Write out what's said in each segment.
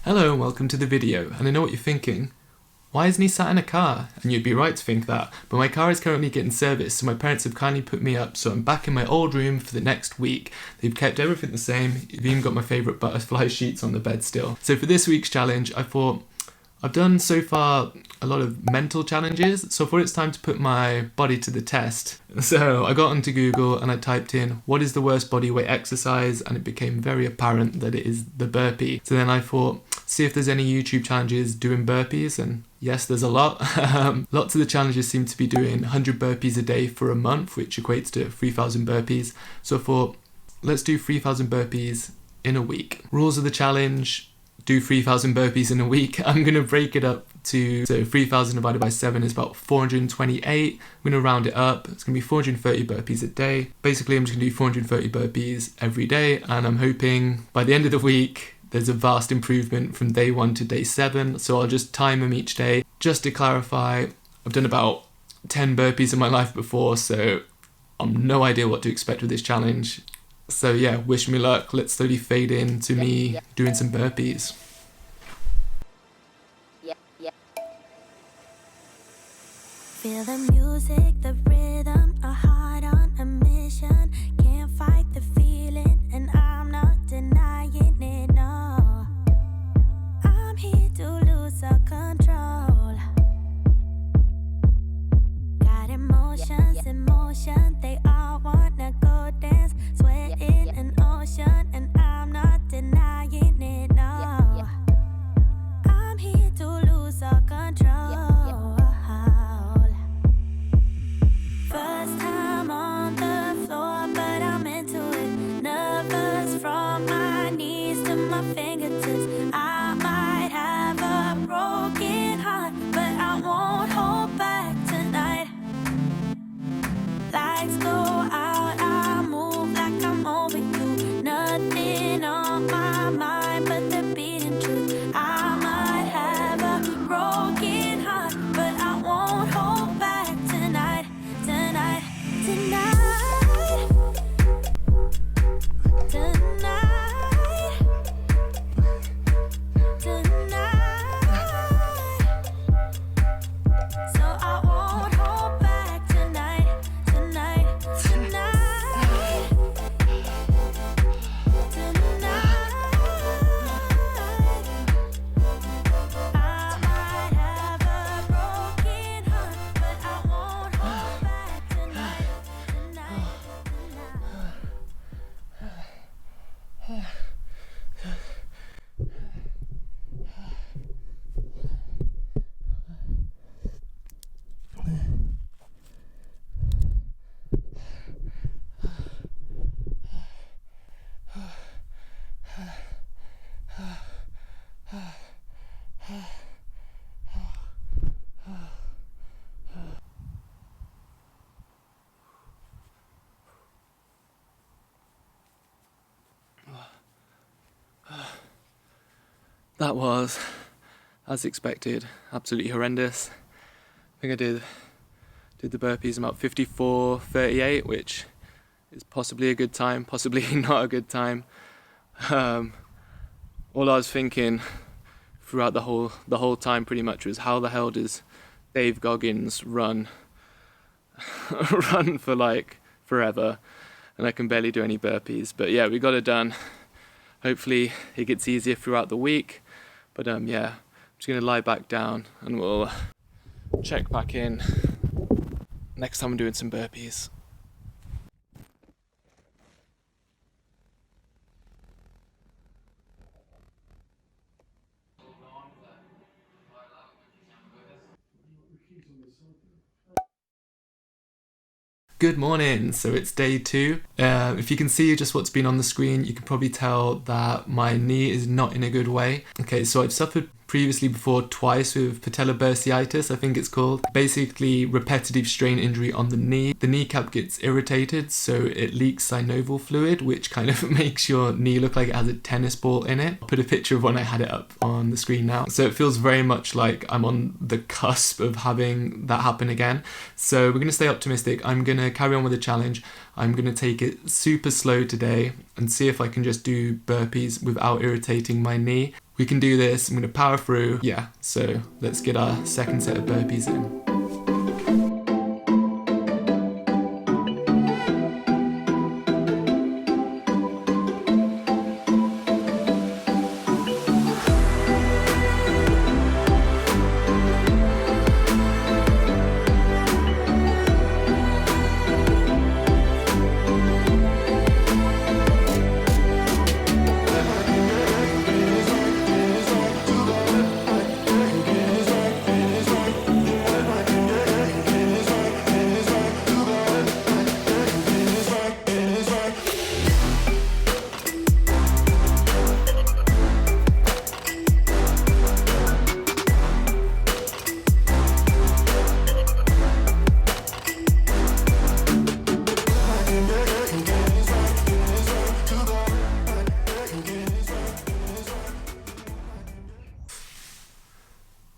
Hello and welcome to the video, and I know what you're thinking. Why isn't he sat in a car? And you'd be right to think that, but my car is currently getting serviced, so my parents have kindly put me up, so I'm back in my old room for the next week. They've kept everything the same, they've even got my favourite butterfly sheets on the bed still. So for this week's challenge, I thought, I've done so far a lot of mental challenges, so I thought it's time to put my body to the test. So I got onto Google and I typed in, what is the worst body weight exercise? And it became very apparent that it is the burpee. So then I thought, see if there's any YouTube challenges doing burpees, and yes, there's a lot. Lots of the challenges seem to be doing 100 burpees a day for a month, which equates to 3,000 burpees. So I thought, let's do 3,000 burpees in a week. Rules of the challenge: do 3,000 burpees in a week. I'm going to break it up to, so 3,000 divided by 7 is about 428. I'm going to round it up. It's going to be 430 burpees a day. Basically, I'm just going to do 430 burpees every day, and I'm hoping by the end of the week, there's a vast improvement from day 1 to day 7. So I'll just time them each day. Just to clarify, I've done about 10 burpees in my life before, so I've no idea what to expect with this challenge. So yeah, wish me luck. Let's slowly fade into me doing some burpees. Feel the music, the rhythm, a heart on a mission. Can't fight the feeling, and I'm not denying it, no. I'm here to lose all control. Got emotions in motion, they all wanna go dance. Sweat in an ocean, and I'm not denying it, no. I'm here to lose all control. First time on the floor, but I'm into it. Nervous from my knees to my fingertips. I might have a broken heart, but I won't hold back tonight. Lights go out, I move like I'm over you. Nothing on my mind but the beating truth. I might have a broken heart, but I won't hold back tonight. Tonight, tonight, tonight, tonight. So I won't hold back tonight, tonight, tonight, tonight. I might have a broken heart, but I won't hold back tonight, tonight, tonight. That was, as expected, absolutely horrendous. I think I did the burpees about 54:38, which is possibly a good time, possibly not a good time. All I was thinking throughout the whole time pretty much was, how the hell does Dave Goggins run for like forever, and I can barely do any burpees. But yeah, we got it done. Hopefully it gets easier throughout the week. But yeah, I'm just gonna lie back down and we'll check back in next time I'm doing some burpees. Good morning, so it's day 2. If you can see just what's been on the screen, you can probably tell that my knee is not in a good way. Okay, so I've suffered previously before twice with patellar bursitis, I think it's called. Basically repetitive strain injury on the knee. The kneecap gets irritated, so it leaks synovial fluid, which kind of makes your knee look like it has a tennis ball in it. I'll put a picture of when I had it up on the screen now. So it feels very much like I'm on the cusp of having that happen again. So we're gonna stay optimistic. I'm gonna carry on with the challenge. I'm gonna take it super slow today and see if I can just do burpees without irritating my knee. We can do this. I'm going to power through. Yeah, so let's get our second set of burpees in.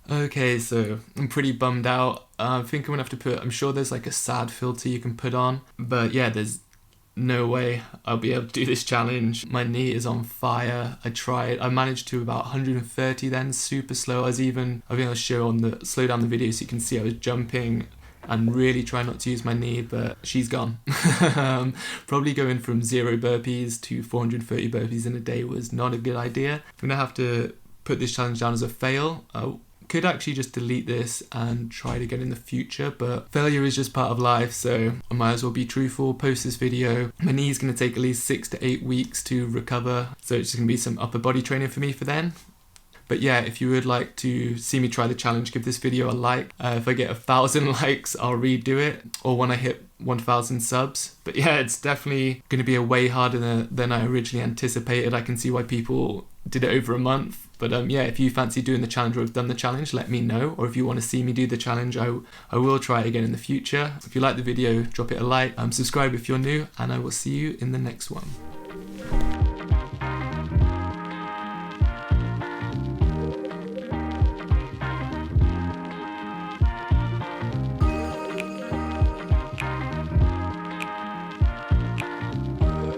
Okay, so I'm pretty bummed out. I think I'm gonna have to put, I'm sure there's like a sad filter you can put on, but yeah, there's no way I'll be able to do this challenge. My knee is on fire. I managed to about 130 then, super slow. I think I'll slow down the video so you can see I was jumping and really try not to use my knee, but she's gone. Probably going from 0 burpees to 430 burpees in a day was not a good idea. I'm gonna have to put this challenge down as a fail. Could actually just delete this and try it again in the future, but failure is just part of life, so I might as well be truthful, post this video. My knee's going to take at least 6 to 8 weeks to recover, so it's just going to be some upper body training for me for then. But yeah, if you would like to see me try the challenge, give this video a like. If I get 1,000 likes, I'll redo it, or when I hit 1,000 subs. But yeah, it's definitely going to be a way harder than I originally anticipated. I can see why people did it over a month. But yeah, if you fancy doing the challenge or have done the challenge, let me know. Or if you want to see me do the challenge, I will try it again in the future. If you like the video, drop it a like, subscribe if you're new, and I will see you in the next one.